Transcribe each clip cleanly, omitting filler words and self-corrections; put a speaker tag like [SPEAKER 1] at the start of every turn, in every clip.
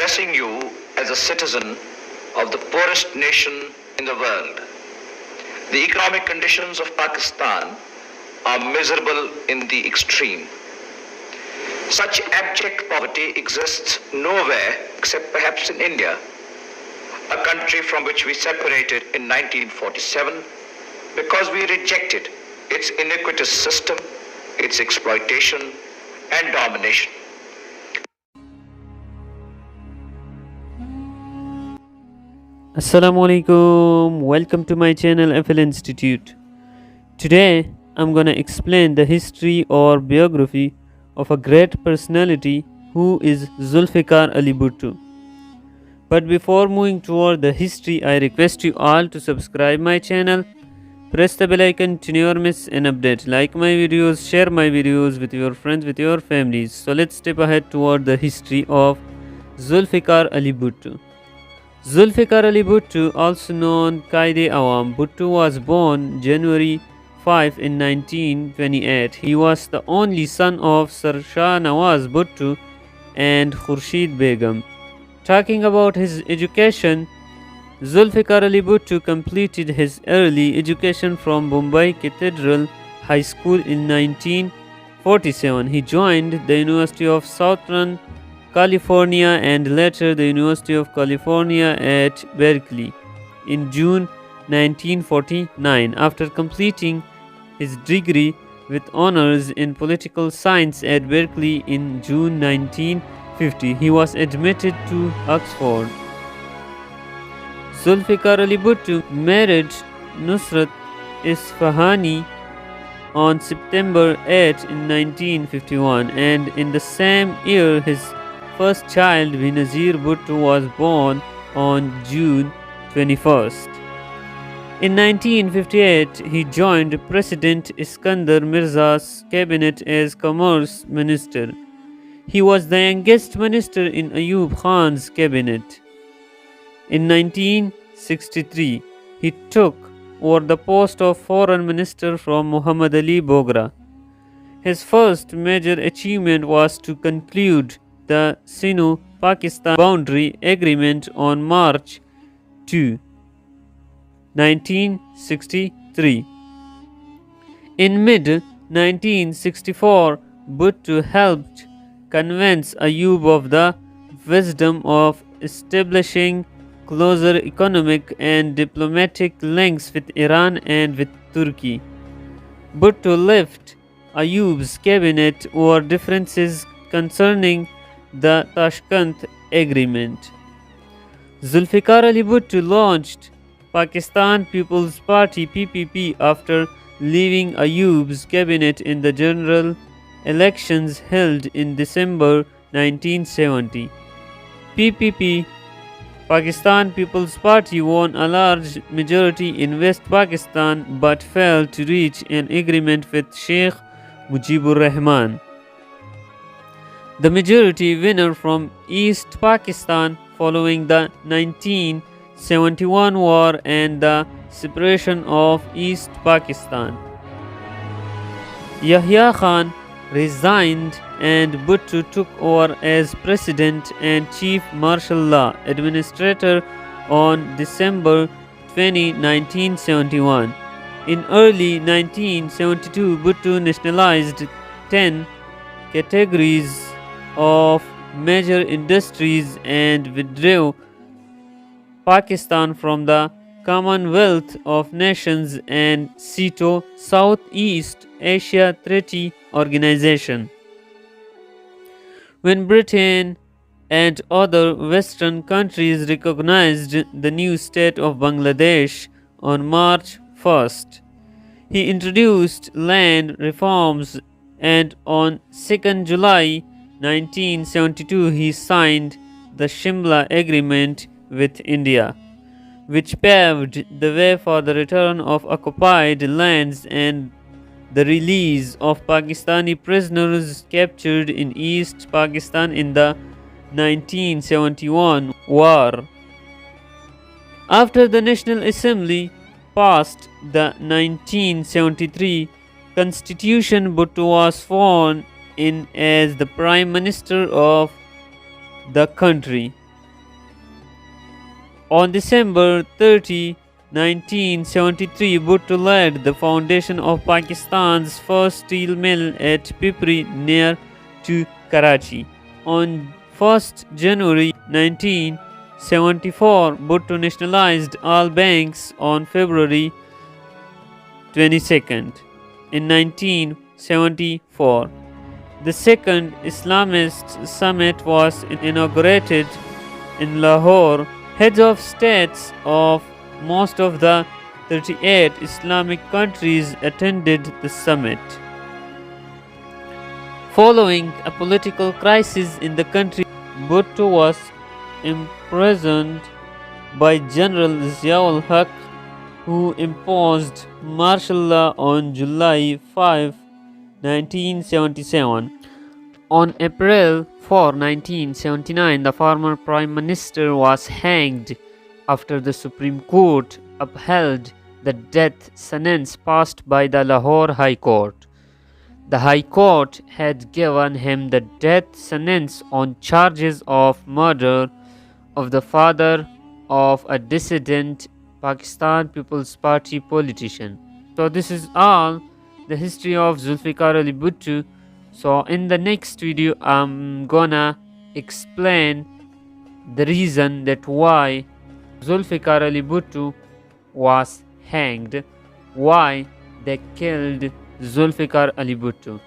[SPEAKER 1] addressing you as a citizen of the poorest nation in the world. The economic conditions of Pakistan are miserable in the extreme. Such abject poverty exists nowhere except perhaps in India, a country from which we separated in 1947 because we rejected its iniquitous system, its exploitation and domination.
[SPEAKER 2] Assalamu alaikum, welcome to my channel FL Institute. Today I'm gonna explain the history or biography of a great personality who is Zulfikar Ali Bhutto. But before moving toward the history, I request you all to subscribe my channel, press the bell icon to never miss an update, like my videos, share my videos with your friends, with your families. So let's step ahead toward the history of Zulfikar Ali Bhutto. Zulfikar Ali Bhutto, also known Qaide Awam Bhutto, was born January 5 in 1928. He was the only son of Sir Shah Nawaz Bhutto and Khurshid Begum. Talking about his education, Zulfikar Ali Bhutto completed his early education from Bombay Cathedral High School in 1947. He joined the University of Southern California and later the University of California at Berkeley in June 1949. After completing his degree with honors in political science at Berkeley in June 1950, he was admitted to Oxford. Zulfikar Ali Bhutto married Nusrat Isfahani on September 8 in 1951, and in the same year his first child, Benazir Bhutto, was born on June 21st. In 1958, he joined President Iskandar Mirza's cabinet as Commerce Minister. He was the youngest minister in Ayub Khan's cabinet. In 1963, he took over the post of Foreign Minister from Muhammad Ali Bogra. His first major achievement was to conclude the Sino-Pakistan Boundary Agreement on March 2, 1963. In mid-1964, Bhutto helped convince Ayub of the wisdom of establishing closer economic and diplomatic links with Iran and with Turkey. Bhutto left Ayub's cabinet over differences concerning the Tashkent Agreement. Zulfikar Ali Bhutto launched Pakistan People's Party (PPP) after leaving Ayub's cabinet in the general elections held in December 1970. PPP, Pakistan People's Party, won a large majority in West Pakistan but failed to reach an agreement with Sheikh Mujibur Rahman, the majority winner from East Pakistan following the 1971 war and the separation of East Pakistan. Yahya Khan resigned and Bhutto took over as President and Chief Martial Law Administrator on December 20, 1971. In early 1972, Bhutto nationalized 10 categories of major industries and withdrew Pakistan from the Commonwealth of Nations and SEATO, Southeast Asia Treaty Organization. When Britain and other Western countries recognized the new state of Bangladesh on March 1st, he introduced land reforms, and on 2nd July 1972 he signed the Shimla Agreement with India, which paved the way for the return of occupied lands and the release of Pakistani prisoners captured in East Pakistan in the 1971 war. After the National Assembly passed the 1973 Constitution, Bhutto was sworn in as the Prime Minister of the country. On December 30, 1973, Bhutto led the foundation of Pakistan's first steel mill at Pipri near to Karachi. On 1st January 1974, Bhutto nationalized all banks. On February 22nd, in 1974, the second Islamist summit was inaugurated in Lahore. Heads of states of most of the 38 Islamic countries attended the summit. Following a political crisis in the country, Bhutto was imprisoned by General Ziaul Haq, who imposed martial law on July 5, 1977. On April 4, 1979, the former Prime Minister was hanged after the Supreme Court upheld the death sentence passed by the Lahore High Court. The High Court had given him the death sentence on charges of murder of the father of a dissident Pakistan People's Party politician. So this is all the history of Zulfikar Ali Bhutto. So in the next video I'm gonna explain the reason that why Zulfikar Ali Bhutto was hanged, why they killed Zulfikar Ali Bhutto.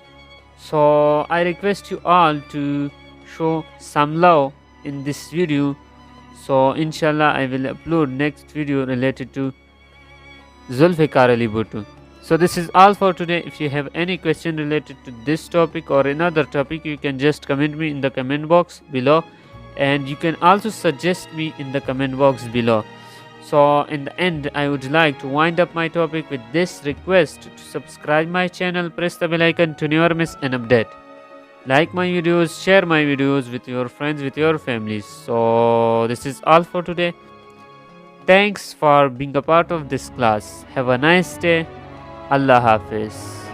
[SPEAKER 2] So I request you all to show some love in this video. So inshallah I will upload next video related to Zulfikar Ali Bhutto. So this is all for today. If you have any question related to this topic or another topic, you can just comment me in the comment box below, and you can also suggest me in the comment box below. So in the end, I would like to wind up my topic with this request to subscribe my channel, press the bell icon to never miss an update. Like my videos, share my videos with your friends, with your families. So this is all for today. Thanks for being a part of this class. Have a nice day. Allah Hafiz.